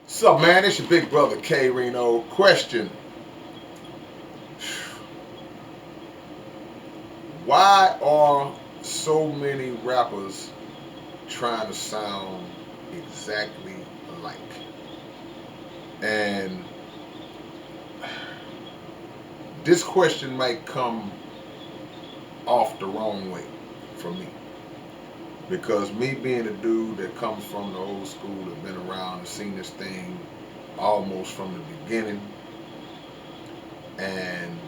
So, man, it's your big brother K-Rino. Question: why are so many rappers trying to sound exactly alike? And this question might come off the wrong way for me. Because me being a dude that comes from the old school, have been around and seen this thing almost from the beginning, and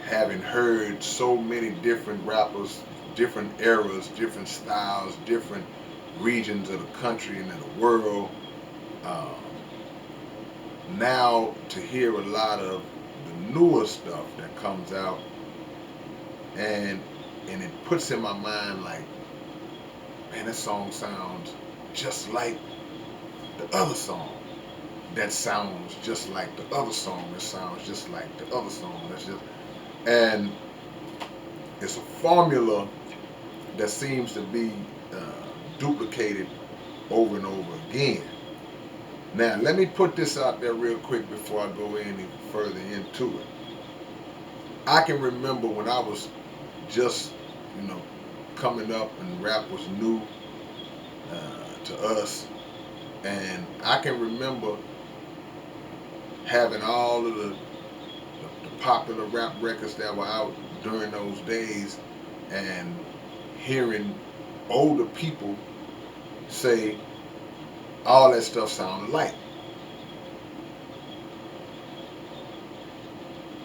having heard so many different rappers, different eras, different styles, different regions of the country and of the world, um, now to hear a lot of the newer stuff that comes out, and it puts in my mind like, man, that song sounds just like the other song. That sounds just like the other song. That sounds just like the other song. That's just, and it's a formula that seems to be duplicated over and over again. Now, let me put this out there real quick before I go any further into it. I can remember when I was just, you know, coming up and rap was new to us, and I can remember having all of the popular rap records that were out during those days, and hearing older people say all that stuff sounded alike.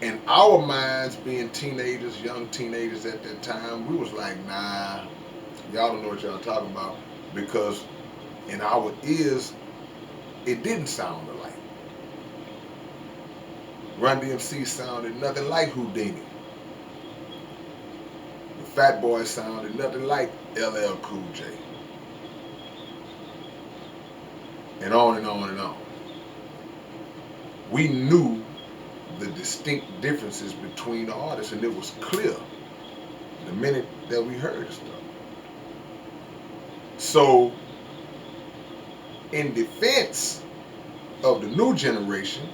In our minds, being teenagers, young teenagers at that time, we was like, nah, y'all don't know what y'all talking about, because in our ears, it didn't sound alike. Run DMC sounded nothing like Houdini. The Fat Boy sounded nothing like LL Cool J, and on and on and on. We knew the distinct differences between the artists, and it was clear the minute that we heard stuff. So, in defense of the new generation,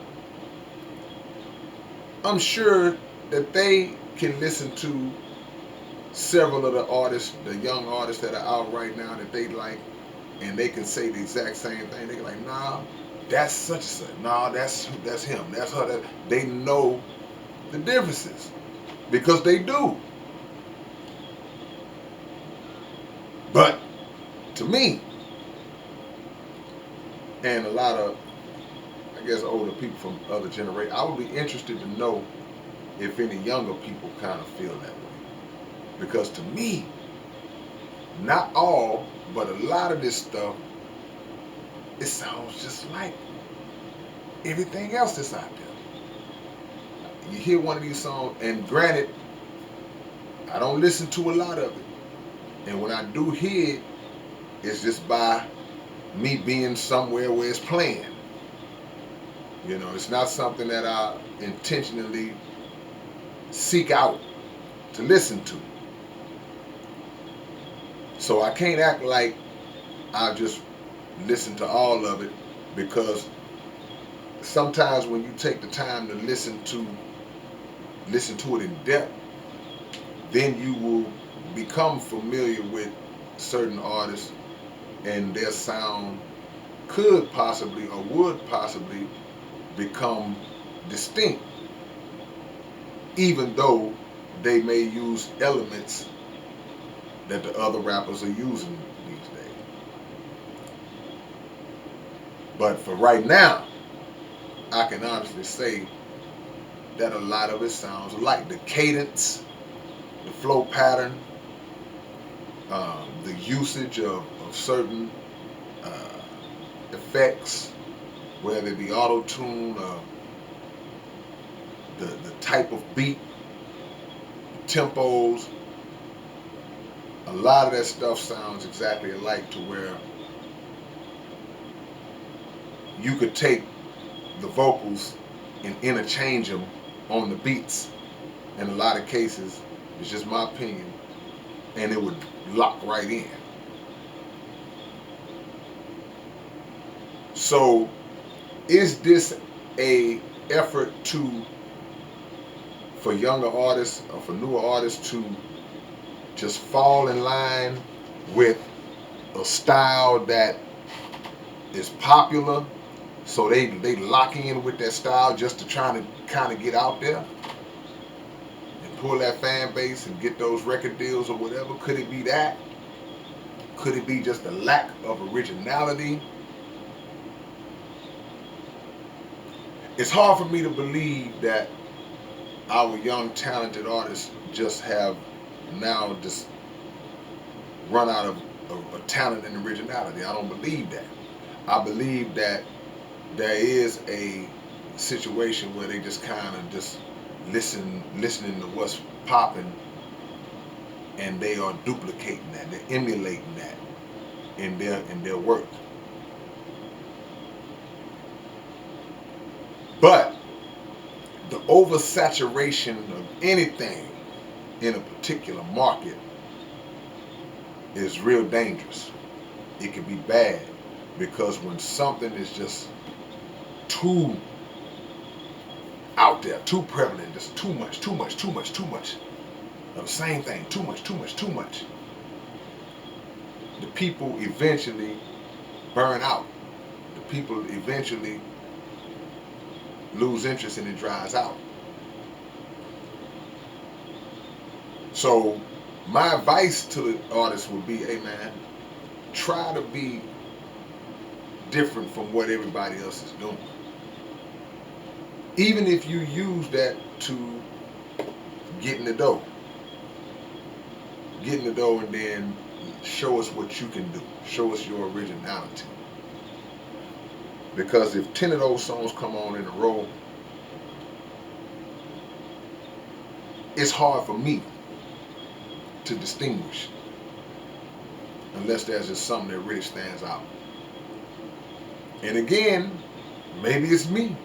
I'm sure that they can listen to several of the artists, the young artists that are out right now that they like, and they can say the exact same thing. They're like, nah, that's such and such. Nah, that's him. That's her. That they know the differences because they do. But to me, and a lot of, I guess, older people from other generations, I would be interested to know if any younger people kind of feel that way. Because to me, not all, but a lot of this stuff, it sounds just like everything else that's out there. You hear one of these songs, and granted, I don't listen to a lot of it. And when I do hear it, it's just by me being somewhere where it's playing. You know, it's not something that I intentionally seek out to listen to. So I can't act like I just listen to all of it, because sometimes when you take the time to listen to it in depth, then you will become familiar with certain artists, and their sound could possibly or would possibly become distinct, even though they may use elements that the other rappers are using these days. But for right now, I can honestly say that a lot of it sounds alike. The cadence, the flow pattern, the usage of certain uh, effects, whether it be auto tune, the type of beat, tempos, a lot of that stuff sounds exactly alike, to where you could take the vocals and interchange them on the beats. In a lot of cases, it's just my opinion, and it would lock right in. So is this a effort to for younger artists or for newer artists to just fall in line with a style that is popular, so they lock in with that style just to try to kind of get out there and pull that fan base and get those record deals or whatever? Could it be that? Could it be just a lack of originality? It's hard for me to believe that our young talented artists just have now just run out of talent and originality. I don't believe that. I believe that there is a situation where they just kind of just listening to what's popping, and they are duplicating that, they're emulating that in their work. But the oversaturation of anything in a particular market is real dangerous. It can be bad because when something is just too out there, too prevalent, just too much, too much, too much, too much of the same thing, too much, too much, too much, the people eventually burn out. The people eventually lose interest and it dries out. So my advice to the artists would be, hey man, try to be different from what everybody else is doing. Even if you use that to get in the dough. Get in the dough and then show us what you can do. Show us your originality. Because if 10 of those songs come on in a row, it's hard for me to distinguish unless there's just something that really stands out. And again, maybe it's me.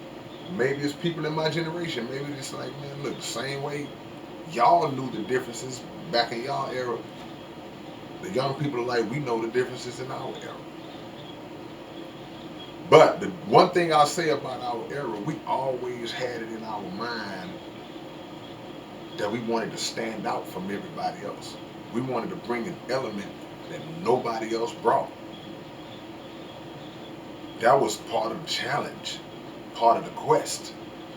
Maybe it's people in my generation. Maybe it's like, man, look, the same way y'all knew the differences back in y'all era, the young people are like, we know the differences in our era. But the one thing I'll say about our era, we always had it in our mind that we wanted to stand out from everybody else. We wanted to bring an element that nobody else brought. That was part of the challenge, part of the quest.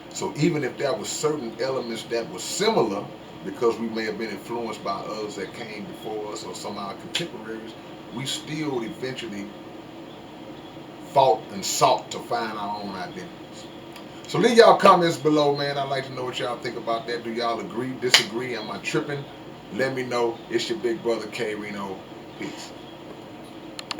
So even if there were certain elements that were similar, because we may have been influenced by others that came before us or some of our contemporaries, we still eventually fought and sought to find our own identities. So leave y'all comments below, man. I'd like to know what y'all think about that. Do y'all agree, disagree? Am I tripping? Let me know. It's your big brother K-Rino. Peace.